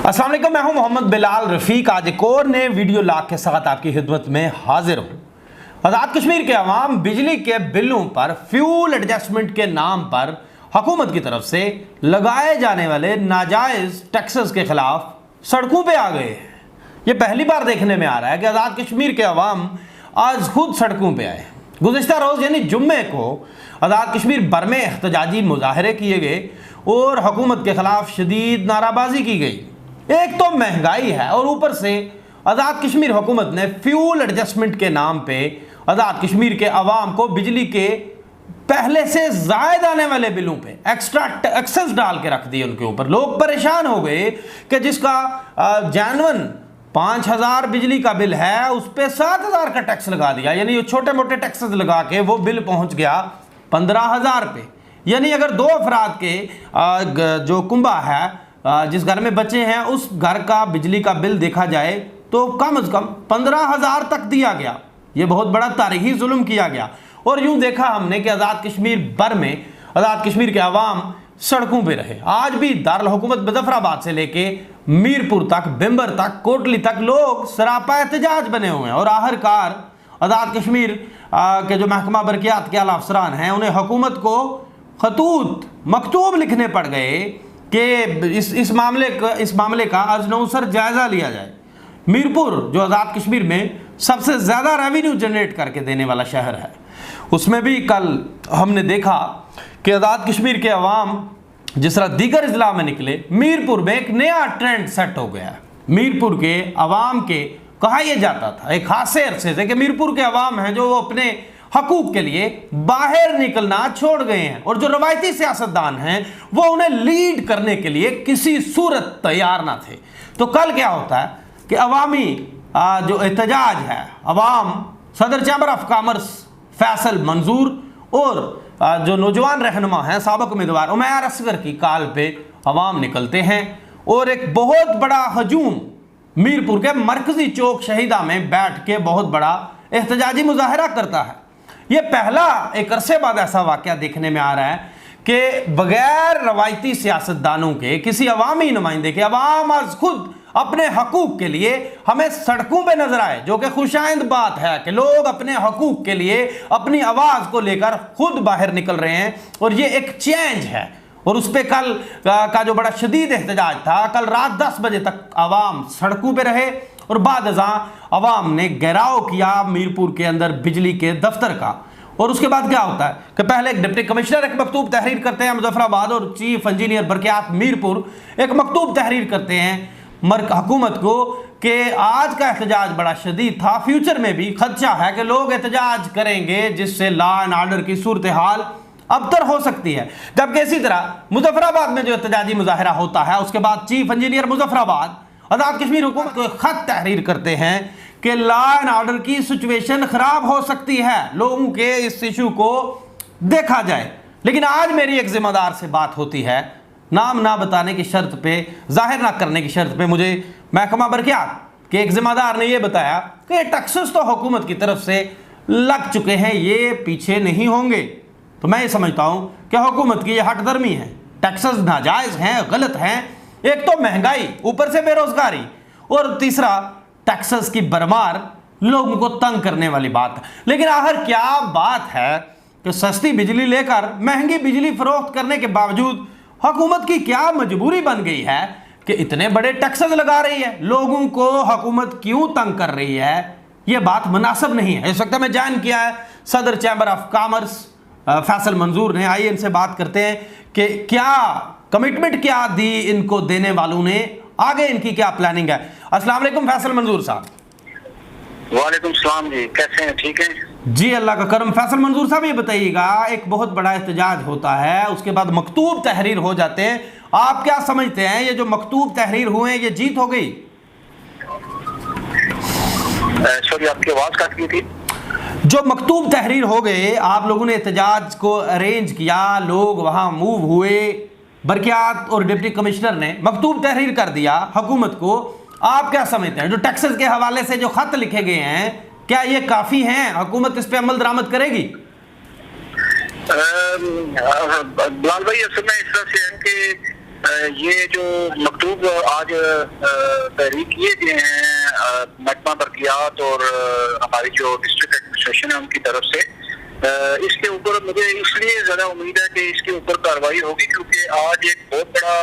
अस्सलाम वालेकुम, मैं हूं मोहम्मद बिलाल रफ़ीक। आज एक और नए वीडियो लाग के साथ आपकी खिदमत में हाजिर हूं। आज़ाद कश्मीर के अवाम बिजली के बिलों पर फ्यूल एडजस्टमेंट के नाम पर हुकूमत की तरफ से लगाए जाने वाले नाजायज़ टैक्सेस के खिलाफ सड़कों पे आ गए हैं। ये पहली बार देखने में आ रहा है कि आज़ाद कश्मीर के अवाम आज खुद सड़कों पे आए। गुज़िश्ता रोज़ यानी जुम्मे को आज़ाद कश्मीर भर में एहतजाजी मुजाहरे किए गए और हुकूमत के खिलाफ शदीद नाराबाजी की गई। एक तो महंगाई है और ऊपर से आज़ाद कश्मीर हुकूमत ने फ्यूल एडजस्टमेंट के नाम पे आज़ाद कश्मीर के अवाम को बिजली के पहले से ज़ायद आने वाले बिलों पे एक्स्ट्रा एक्सेस डाल के रख दिए उनके ऊपर। लोग परेशान हो गए कि जिसका जानवन 5,000 बिजली का बिल है उस पर 7,000 का टैक्स लगा दिया, यानी छोटे मोटे टैक्सेस लगा के वो बिल पहुंच गया 15,000 पे। यानी अगर दो अफराद के जो कुंबा है जिस घर में बच्चे हैं उस घर का बिजली का बिल देखा जाए तो कम से कम 15,000 तक दिया गया। ये बहुत बड़ा तारीखी जुल्म किया गया। और यूं देखा हमने कि आज़ाद कश्मीर भर में आज़ाद कश्मीर के अवाम सड़कों पे रहे। आज भी दारुल हुकूमत मुजफ्फराबाद से लेके मीरपुर तक, बिम्बर तक, कोटली तक लोग सरापा एहतजाज बने हुए हैं। और आखिरकार आज़ाद कश्मीर के जो महकमा बरकियात के आला अफसरान हैं उन्हें हुकूमत को खतूत मकतूब लिखने पड़ गए कि इस मामले का अजनौसर जायज़ा लिया जाए। मीरपुर जो आज़ाद कश्मीर में सबसे ज़्यादा रेवेन्यू जनरेट करके देने वाला शहर है, उसमें भी कल हमने देखा कि आज़ाद कश्मीर के अवाम जिस तरह दीगर अजला में निकले, मीरपुर में एक नया ट्रेंड सेट हो गया। मीरपुर के अवाम के कहा यह जाता था एक खासे अरसे से कि मीरपुर के अवाम हैं जो वो अपने हकूक के लिए बाहर निकलना छोड़ गए हैं और जो रवायती सियासतदान हैं वो उन्हें लीड करने के लिए किसी सूरत तैयार ना थे। तो कल क्या होता है कि अवामी जो एहतजाज है, अवाम सदर चैम्बर ऑफ कॉमर्स फैसल मंजूर और जो नौजवान रहनुमा हैं साबिक उम्मीदवार उमैर असगर की काल पे अवाम निकलते हैं और एक बहुत बड़ा हजूम मीरपुर के मरकजी चौक शहीदा में बैठ के बहुत बड़ा एहतजाजी मुजाहरा करता है। ये पहला एक अरसे बाद ऐसा वाकया देखने में आ रहा है कि बगैर रवायती सियासतदानों के किसी अवामी नुमाइंदे के अवाम आज खुद अपने हकूक के लिए हमें सड़कों पे नजर आए, जो कि खुशाइंद बात है कि लोग अपने हकूक के लिए अपनी आवाज़ को लेकर खुद बाहर निकल रहे हैं। और ये एक चेंज है और उस पर कल का जो बड़ा शदीद एहतजाज था, कल रात 10 बजे तक अवाम सड़कों पे रहे और बाद अवाम ने घेराव किया मीरपुर के अंदर बिजली के दफ्तर का। और उसके बाद क्या होता है कि पहले एक डिप्टी कमिश्नर एक मकतूब तहरीर करते हैं मुजफ्फराबाद और चीफ इंजीनियर बरकियात मीरपुर एक मकतूब तहरीर करते हैं हुकूमत को कि आज का एहतजाज बड़ा शदीद था, फ्यूचर में भी खदशा है कि लोग एहतजाज करेंगे जिससे लॉ एंड ऑर्डर की सूरत हाल अबतर हो सकती है। जबकि इसी तरह मुजफ्फराबाद में जो एहतजाजी मुजाहरा होता है उसके बाद चीफ इंजीनियर मुजफ्फराबाद आज़ाद कश्मीर हुकूमत को खत तहरीर करते हैं कि लॉ एंड ऑर्डर की सिचुएशन खराब हो सकती है, लोगों के इस इशू को देखा जाए। लेकिन आज मेरी एक जिम्मेदार से बात होती है, नाम ना बताने की शर्त पे, जाहिर ना करने की शर्त पे, मुझे महकमा बरकियात के एक जिम्मेदार ने यह बताया कि टैक्सेस तो हुकूमत की तरफ से लग चुके हैं, ये पीछे नहीं होंगे। तो मैं ये समझता हूं कि हुकूमत की यह हटदर्मी है, टैक्सेस नाजायज हैं, गलत हैं। एक तो महंगाई, ऊपर से बेरोजगारी और तीसरा टैक्सेस की भरमार लोगों को तंग करने वाली बात है। लेकिन आखिर क्या बात है कि सस्ती बिजली लेकर महंगी बिजली फरोख्त करने के बावजूद हुकूमत की क्या मजबूरी बन गई है कि इतने बड़े टैक्सेस लगा रही है, लोगों को हुकूमत क्यों तंग कर रही है? यह बात मुनासिब नहीं है। इस वक्त में ज्वाइन किया है सदर चैम्बर ऑफ कॉमर्स फैसल मंजूर ने। आइए इनसे बात करते हैं कि क्या कमिटमेंट क्या दी इनको देने वालों ने, आगे इनकी क्या प्लानिंग है। अस्सलाम वालेकुम फैसल मंजूर साहब। वालेकुम सलाम जी, कैसे हैं? ठीक हैं जी, अल्लाह का करम। फैसल मंजूर साहब ये बताइएगा, एक बहुत बड़ा एहतजाज होता है, उसके बाद मकतूब तहरीर हो जाते हैं, आप क्या समझते हैं ये जो मकतूब तहरीर हुए हैं ये जीत हो गई? सॉरी, आपकी आवाज कट गई थी। जो मकतूब तहरीर हो गए, आप लोगों ने एहतजाज को अरेंज किया, लोग वहां मूव हुए, बरकियात और डिप्टी कमिश्नर ने मकतूब तहरीर कर दिया हुकूमत को, आप क्या समझते हैं जो टैक्सेस के हवाले से जो खत लिखे गए हैं क्या ये काफी हैं? हुकूमत इस पे अमल दरामद करेगी? बिलाल भाई, असल में इस तरह से है कि ये जो मकतूब आज तहरीक किए गए हैं महकमा बरकियात और हमारी जो डिस्ट्रिक्ट एडमिनिस्ट्रेशन है उनकी तरफ से, इसके ऊपर मुझे इसलिए ज़्यादा उम्मीद है कि इसके ऊपर कार्रवाई होगी, क्योंकि आज एक बहुत बड़ा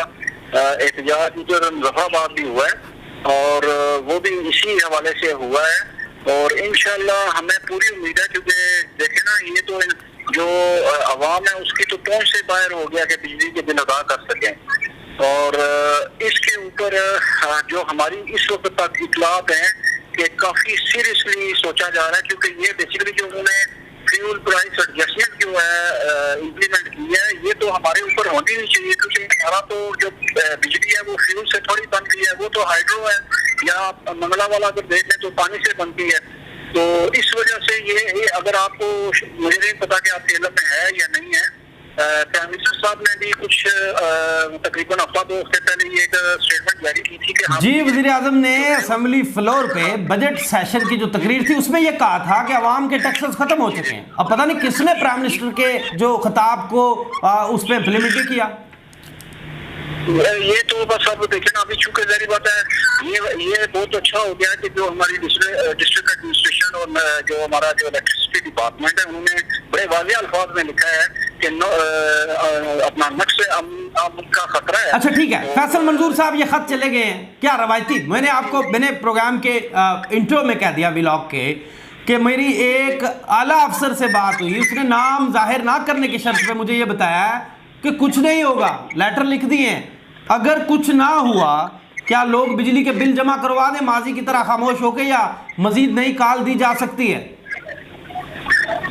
एहतजाज उधर मुजफ्फराबाद भी हुआ है और वो भी इसी हवाले से हुआ है। और इंशाल्लाह हमें पूरी उम्मीद है, क्योंकि देखे ना, ये तो जो अवाम है उसकी तो पहुंच से बाहर हो गया कि बिजली के बिल अदा कर सकें। और इसके ऊपर जो हमारी इस वक्त तक इतलात हैं कि काफ़ी सीरियसली सोचा जा रहा है, क्योंकि ये बेसिकली जो उन्होंने फ्यूल प्राइस एडजस्टमेंट जो है इम्प्लीमेंट की है, ये तो हमारे ऊपर होनी नहीं चाहिए, क्योंकि हमारा तो जो बिजली है वो फ्यूल से थोड़ी बनती है, वो तो हाइड्रो है, या मंगला वाला अगर देख लें तो पानी से बनती है। तो इस वजह से ये अगर आपको, मुझे नहीं पता कि आपके इल्म में है या नहीं है, प्राइम मिनिस्टर साहब ने भी कुछ तकरीबन हफ्ता 2 हफ्ते पहले ये एक स्टेटमेंट जारी की थी कि जी, वज़ीर आज़म ने असेंबली फ्लोर पे बजट सेशन की जो तकरीर थी उसमें यह कहा था कि अवाम के टैक्सेस खत्म हो चुके हैं। अब पता नहीं किसने प्राइम मिनिस्टर के जो खिताब को उस पर इम्प्लीमेंट किया। ये तो बस अब देखें ना, अभी चूंकि जारी बात है, ये बहुत अच्छा हो गया कि जो हमारी डिस्ट्रिक्ट एडमिनिस्ट्रेशन और जो हमारा जो इलेक्ट्रिसिटी डिपार्टमेंट है, उन्होंने बड़े वाज़ेह अल्फाज में लिखा है कि अपना नक्श अमन का खतरा है। अच्छा ठीक है, फैसल मंजूर साहब ये खत चले गए हैं क्या रवायती? मैंने प्रोग्राम के इंट्रो में कह दिया व्लॉग के कि मेरी एक आला अफसर से बात हुई, उसने नाम जाहिर ना करने की शर्त पे मुझे ये बताया कि कुछ नहीं होगा, लेटर लिख दिए हैं, अगर कुछ ना हुआ क्या लोग बिजली के बिल जमा करवा दें माजी की तरह खामोश होकर, या मजीद नई कॉल दी जा सकती है?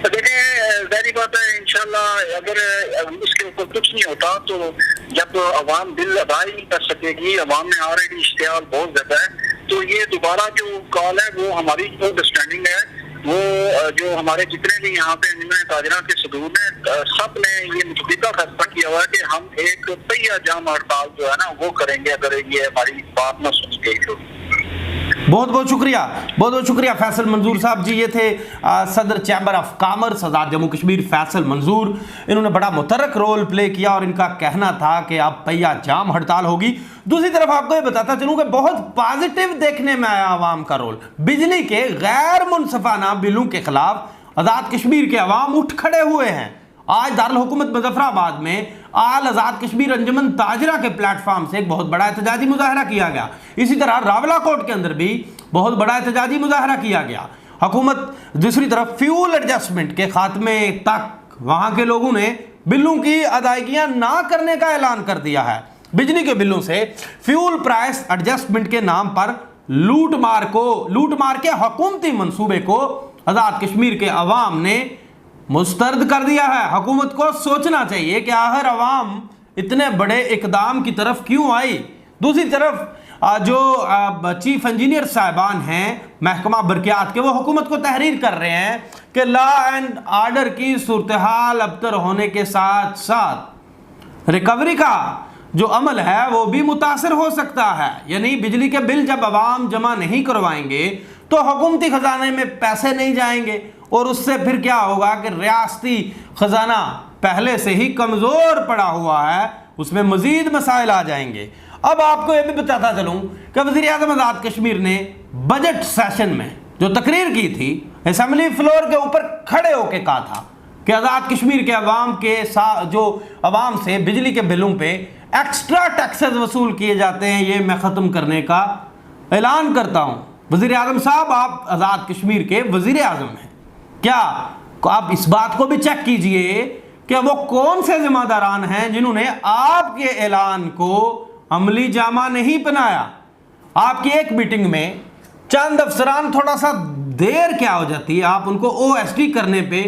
देखिए, जाहिर बात है, इंशाल्लाह अगर इसके ऊपर कुछ नहीं होता तो जब अवाम बिल अदा ही नहीं कर सकेगी, अवाम में ऑलरेडी इश्तियाल बहुत ज्यादा है, तो ये दोबारा जो कॉल है वो हमारी जो अंडरस्टैंडिंग है, वो जो हमारे जितने भी यहाँ पे ताजरा के सदूर ने सब ने ये मुतबिका फैसला किया हुआ है कि हम एक पहिया जाम हड़ताल जो है ना वो करेंगे अगर ये हमारी बात ना सुनी गई तो। बहुत बहुत शुक्रिया फैसल मंजूर साहब जी। ये थे सदर चैम्बर ऑफ कॉमर्स आज़ाद जम्मू कश्मीर फैसल मंजूर। इन्होंने बड़ा मुतरक रोल प्ले किया और इनका कहना था कि अब पहिया जाम हड़ताल होगी। दूसरी तरफ आपको ये बताता चलूँ कि बहुत पॉजिटिव देखने में आया आवाम का रोल। बिजली के गैर मुनसफाना बिलों के खिलाफ आज़ाद कश्मीर के अवाम उठ खड़े हुए हैं। आज दारुल हुकूमत मुजफ्फराबाद में आल आज़ाद कश्मीर अंजुमन ताजरा के प्लेटफॉर्म से एक बहुत बड़ा एहतजाजी मुजाहरा किया गया। इसी तरह रावलाकोट के अंदर भी बहुत बड़ा एहतजाजी मुजाहरा किया गया। हुकूमत दूसरी तरफ फ्यूल एडजस्टमेंट के खात्मे तक वहाँ के लोगों ने बिलों की अदायगियाँ ना करने का ऐलान कर दिया है। बिजली के बिलों से फ्यूल प्राइस एडजस्टमेंट के नाम पर लूट मार के हुकूमती मंसूबे को आज़ाद कश्मीर के अवाम ने मुस्तरद कर दिया है। हुकूमत को सोचना चाहिए कि आखिर अवाम इतने बड़े इकदाम की तरफ क्यों आई। दूसरी तरफ जो चीफ इंजीनियर साहिबान हैं महकमा बरकियात के, वो हुकूमत को तहरीर कर रहे हैं कि लॉ एंड ऑर्डर की सूरत हाल अबतर होने के साथ साथ रिकवरी का जो अमल है वो भी मुतासर हो सकता है। यानी बिजली के बिल जब अवाम जमा नहीं करवाएंगे तो हुकूमती खजाने में पैसे नहीं जाएंगे और उससे फिर क्या होगा कि रियासती खजाना पहले से ही कमज़ोर पड़ा हुआ है, उसमें मज़ीद मसाइल आ जाएंगे। अब आपको यह भी बताता चलूँ कि वज़ीर आज़म आज़ाद कश्मीर ने बजट सेशन में जो तकरीर की थी असेंबली फ्लोर के ऊपर खड़े होकर कहा था कि आज़ाद कश्मीर के अवाम के साथ जो अवाम से बिजली के बिलों पे एक्स्ट्रा टैक्सेस वसूल किए जाते हैं ये मैं ख़त्म करने का ऐलान करता हूँ। वज़ीर आज़म साहब, आप आज़ाद कश्मीर के वज़ीर आज़म हैं, क्या आप इस बात को भी चेक कीजिए कि वो कौन से जिम्मेदारान हैं जिन्होंने आपके ऐलान को अमली जामा नहीं बनाया। आपकी एक मीटिंग में चंद अफसरान थोड़ा सा देर क्या हो जाती है, आप उनको OSD करने पे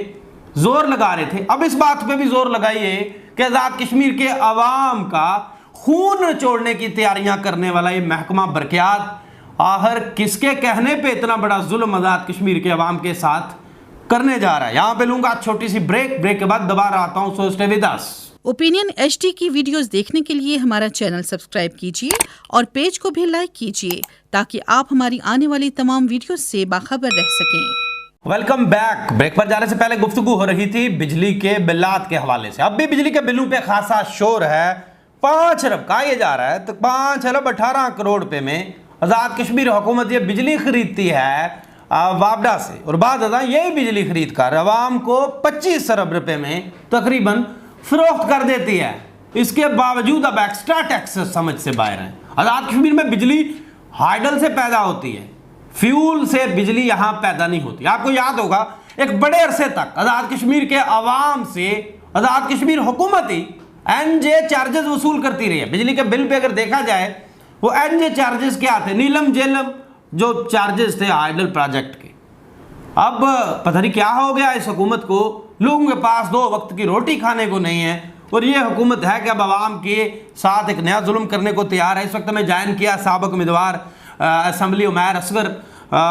जोर लगा रहे थे। अब इस बात पे भी जोर लगाइए कि आज़ाद कश्मीर के अवाम का खून निचोड़ने की तैयारियां करने वाला ये महकमा बरकियात आखिर किसके कहने पे इतना बड़ा जुल्म आज़ाद कश्मीर के अवाम के साथ करने जा रहा है। यहां पे लूंगा छोटी सी ब्रेक के बाद दोबारा आता हूं। So stay with us. Opinion HD की वीडियोस देखने के लिए हमारा चैनल सब्सक्राइब कीजिए और पेज को भी लाइक कीजिए ताकि आप हमारी आने वाली तमाम वीडियो से बाखबर रह सकें। Welcome back. ब्रेक पर जाने से पहले गुफ्तगू हो रही थी बिजली के बिलात के हवाले से। अब भी बिजली के बिलों पे खासा शोर है। 5 अरब कहा यह जा रहा है, तो 5 अरब 18 करोड़ रुपए में आज़ाद कश्मीर हुकूमत ये बिजली खरीदती है वापडा से, और बाद यही बिजली खरीद कर अवाम को 25 अरब रुपए में तकरीबन फरोख्त कर देती है। इसके बावजूद अब एक्स्ट्रा टैक्स समझ से बाहर है। आज़ाद कश्मीर में बिजली हाइडल से पैदा होती है, फ्यूल से बिजली यहाँ पैदा नहीं होती। आपको याद होगा एक बड़े अरसे तक आज़ाद कश्मीर के अवाम से आज़ाद कश्मीर हुकूमत ही एनजे चार्जेस वसूल करती रही है। बिजली के बिल पे अगर देखा जाए वो एनजे चार्जेस क्या थे, नीलम जेलम जो चार्जेस थे हाइडल प्रोजेक्ट के। अब पता नहीं क्या हो गया इस हुकूमत को, लोगों के पास 2 वक्त की रोटी खाने को नहीं है, और ये हुकूमत है कि अब आवाम के साथ एक नया जुल्म करने को तैयार है। इस वक्त में ज्वाइन किया साबिक उम्मीदवार असम्बली उमैर असगर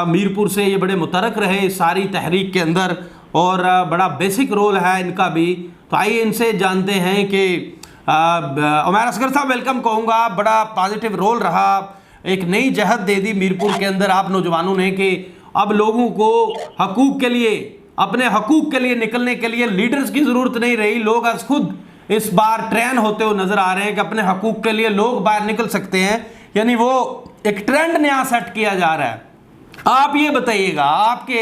मीरपुर से, ये बड़े मुतरक रहे इस सारी तहरीक के अंदर और बड़ा बेसिक रोल है इनका भी। तो आइए इनसे जानते हैं कि उमैर असगर साहब वेलकम कहूँगा, बड़ा पॉजिटिव रोल रहा, एक नई जहत दे दी मीरपुर के अंदर आप नौजवानों ने कि अब लोगों को हकूक़ के लिए, अपने हकूक़ के लिए निकलने के लिए लीडर्स की ज़रूरत नहीं रही। लोग आज खुद इस बार ट्रेन होते हुए नज़र आ रहे हैं कि अपने हकूक़ के लिए लोग बाहर निकल सकते हैं, यानी वो एक ट्रेंड नया सेट किया जा रहा है। आप ये बताइएगा, आपके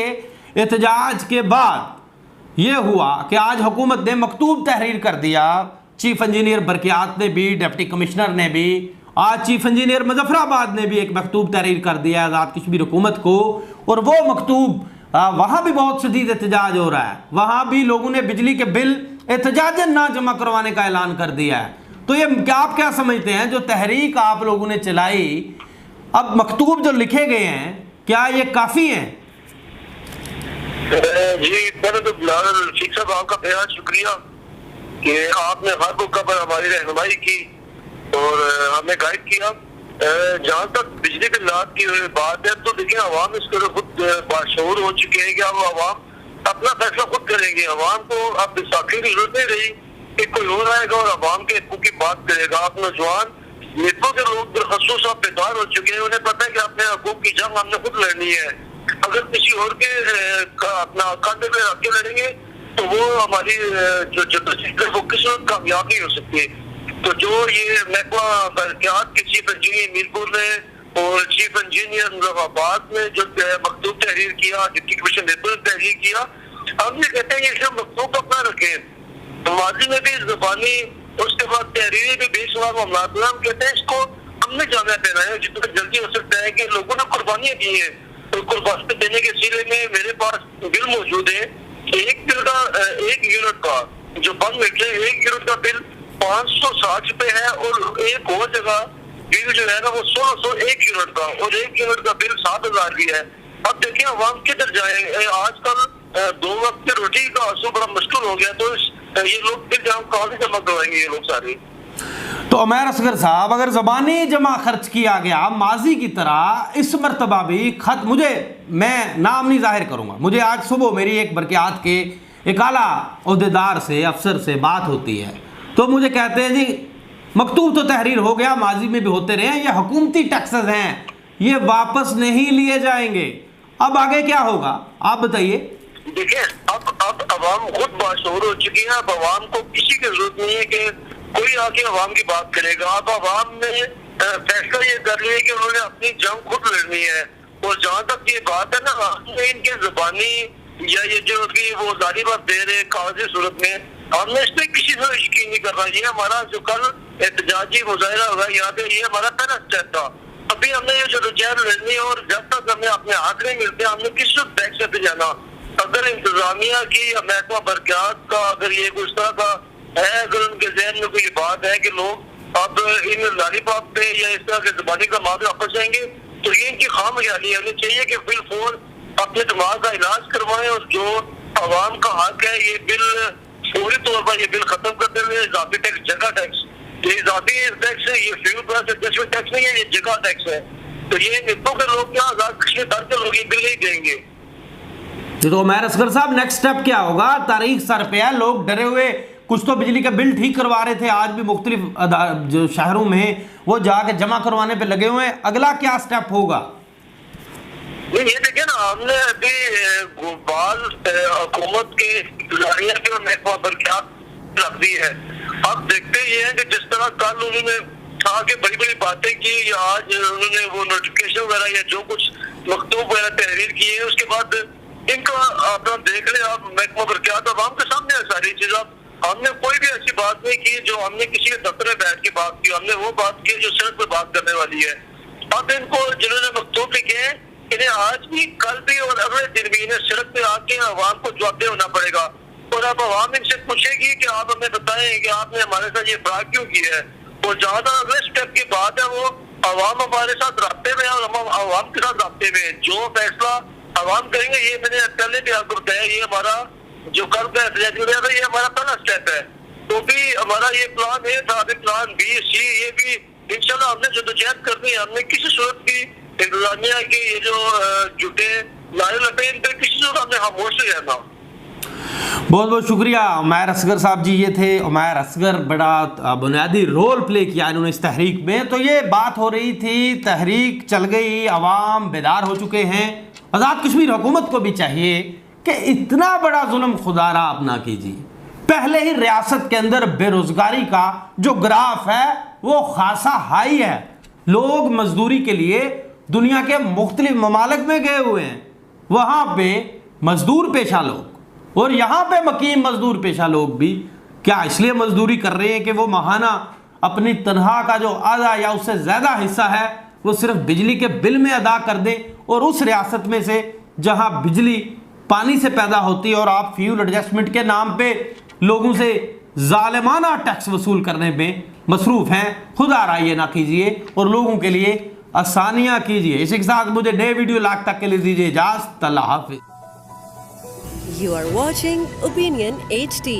एहतजाज के बाद ये हुआ कि आज हुकूमत ने मकतूब तहरीर कर दिया, चीफ इंजीनियर बरकियात ने भी, डिप्टी कमिश्नर ने भी, आज चीफ इंजीनियर मुजफ्फराबाद ने भी एक मकतूब तहरीर कर दिया आज़ाद कश्मीर हुकूमत को, और वो मकतूब वहाँ भी बहुत शदीद एहतजाज हो रहा है। वहाँ भी लोगों ने बिजली के बिल एहतजाजन ना जमा करवाने का ऐलान कर दिया है। तो ये आप क्या समझते हैं, जो तहरीक आप लोगों ने चलाई, अब मकतूब जो लिखे गए हैं, क्या ये काफ़ी हैं? जी पहले तो बिलाल शेख साहब आपका बेहद शुक्रिया कि आपने हर मौका पर हमारी रहनुमाई की और हमें गाइड किया। जहाँ तक बिजली के लाभ की बात है तो देखिए अवाम इसके खुद बाशऊर हो चुके हैं कि अब अवाम अपना फैसला खुद करेंगे। अवाम को अब साखी की जरूरत नहीं रही कि कोई और आएगा और अवाम के हकूक़ की बात करेगा। अब नौजवान नेतों के लोग बिलखसूस अब बेदार हो चुके हैं, उन्हें पता है कि अपने हकूक़ की जंग हमने खुद लड़नी है। अगर किसी और के अपना कंधे पे रख के लड़ेंगे तो वो हमारी जो जद्दोजहद है वो किस्मत कामयाब नहीं हो सकती। तो जो ये महकमा बरकियात के चीफ इंजीनियर मीरपुर ने और चीफ इंजीनियर मुजफ्फराबाद ने जो मकतूब तहरीर किया, डिप्टी कमिश्नर ने तहरीर किया, हम ये कहते हैं ये मकतूब अपना रखे। माजी में भी ज़बानी, उसके बाद तहरीरी भी बेशुमार मामला, हम कहते हैं इसको हमने जाना देना है। जितना जल्दी हो सकता है कि लोगों ने कुर्बानियाँ दी है, तो कुर्बानी देने के सिले में मेरे पास बिल मौजूद है। एक बिल का 1 यूनिट का जो बंद निकले, 1 यूनिट का बिल 560 रुपए है, और एक और जगह बिल जो है ना वो 1601 यूनिट का, और 1 यूनिट का बिल 7000 भी है। अब देखिए अवाम किधर जाए, आजकल 2 वक्त की रोटी का हासिल बड़ा मुश्किल हो गया, तो ये लोग फिर कहाँ से जमा करवाएंगे ये लोग सारे। तो उमैर असगर साहब, अगर ज़बानी जमा खर्च किया गया माजी की तरह, इस मरतबा भी खत, मैं नाम नहीं जाहिर करूँगा, मुझे आज सुबह मेरी एक बरकियात के एक आला ओहदेदार से, अफसर से बात होती है, तो मुझे कहते हैं जी मकतूब तो तहरीर हो गया, माजी में भी होते रहे, ये हुकूमती टैक्सेस हैं, ये वापस नहीं लिए जाएंगे। अब आगे क्या होगा आप बताइए। देखिए अब अवाम खुद बाशऊर हो चुकी है। अब अवाम को किसी की जरूरत नहीं है कि कोई आके अवाम की बात करेगा। अब अवाम ने फैसला ये कर लिया कि उन्होंने अपनी जंग खुद लड़नी है। और जहाँ तक ये बात है ना, हमने इनके ज़बानी या ये जो कि वो जारी बात दे रहे कागजी सूरत में, हमने इस पर किसी से यकीन नहीं करना। ये हमारा जो कल एहतजाजी मुजाहिरा होगा यहाँ पे, ये हमारा पहला स्टेप था। अभी हमने ये जो जंग लड़नी है, और जब तक हमें अपने हाथ नहीं मिलते हमने किस बैक से जाना। अगर इंतजामिया की महकमा बरकियात का अगर ये कुछ तरह का है, अगर उनके जहन में कोई बात है कि लोग अब इन लालीपाप पे या इस तरह के ज़बानी का मामला वापस जाएंगे, तो ये इनकी खामख्याली होनी चाहिए कि बिल फोन अपने दिमाग का इलाज करवाएं, और जो अवाम का हक है ये बिल फौरी तौर पर ये बिल खत्म कर देंगे। इजाफी टैक्स, जगह टैक्स, ये इजाफी टैक्स है, ये फ्यूल प्राइस एडजस्टमेंट टैक्स नहीं है, ये जगह टैक्स है। तो ये नितों के लोग क्या आजाद कश्मीर दर के लोग ये बिल नहीं देंगे। तो उमैर असगर साहब, नेक्स्ट स्टेप क्या होगा? तारीख सर पे है, लोग डरे हुए, कुछ तो बिजली का बिल ठीक करवा रहे थे, आज भी मुख्तलिफ जो शहरों में वो जाके जमा करवाने पे लगे हुए हैं। अगला क्या स्टेप होगा? ये देखिए ना, हमने अभी हुकूमत के महकमा बरकियात रख दी है, अब देखते ये हैं कि जिस तरह कल उन्होंने आगे बड़ी बड़ी बातें की या आज उन्होंने वो नोटिफिकेशन वगैरह या जो कुछ मकतूब वगैरह तहरीर की है, उसके बाद इनका अपना देख ले आप महकमा बरक़ियात आवाम के सामने है सारी चीज। अब हमने कोई भी ऐसी बात नहीं की जो हमने किसी के दफ्तर में बैठ के बात की, हमने वो बात की जो सड़क पे बात करने वाली है। अब इनको जिन्होंने मकतूब लिखे हैं इन्हें आज भी कल भी और अगले दिन भी इन्हें सड़क पे आके आवाम को जवाबदेह होना पड़ेगा। और अब आवाम इनसे पूछेगी कि आप हमें बताएं कि आपने हमारे साथ ये फ्रॉड क्यों किया है। और जहाँ तक अगले स्टेप की बात है वो आवाम हमारे साथ राब्ते में और हम आवाम के साथ राब्ते में जो फैसला आवाम करेंगे, ये मैंने पहले भी आपको बताया, ये हमारा जो कल का एहतजाज है ये हमारा पहला स्टेप है। तो भी हमारा ये प्लान ए था, अभी प्लान बी सी ये भी इंशाल्लाह हमने जदोजहद करनी है। हमने किसी सूरत भी इंतजामिया के ये जो जुटे नारे लगे इन पर किसी सूरत हमने खामोश नहीं रहना। बहुत बहुत शुक्रिया उमैर असगर साहब जी। ये थे उमैर असगर, बड़ा बुनियादी रोल प्ले किया इन्होंने इस तहरीक में। तो ये बात हो रही थी, तहरीक चल गई, अवाम बेदार हो चुके हैं। आज़ाद कश्मीर हुकूमत को भी चाहिए कि इतना बड़ा जुल्म खुदारा आप ना कीजिए। पहले ही रियासत के अंदर बेरोजगारी का जो ग्राफ है वो खासा हाई है। लोग मजदूरी के लिए दुनिया के मुख्तलिफ ममालिक में गए हुए हैं, वहाँ पे मजदूर पेशा लोग और यहाँ पे मकीम मजदूर पेशा लोग भी क्या इसलिए मजदूरी कर रहे हैं कि वो माहाना अपनी तनख्वाह का जो आधा या उससे ज़्यादा हिस्सा है वो सिर्फ बिजली के बिल में अदा कर दें। और उस रियासत में से जहाँ बिजली पानी से पैदा होती है और आप फ्यूल एडजस्टमेंट के नाम पे लोगों से जालिमाना टैक्स वसूल करने में मसरूफ़ हैं। खुदा ये ना कीजिए और लोगों के लिए आसानियाँ कीजिए। इसी के साथ मुझे नए वीडियो लाख तक के लिए दीजिए इजाज़त। अल्लाह हाफिज़। You are watching Opinion HD.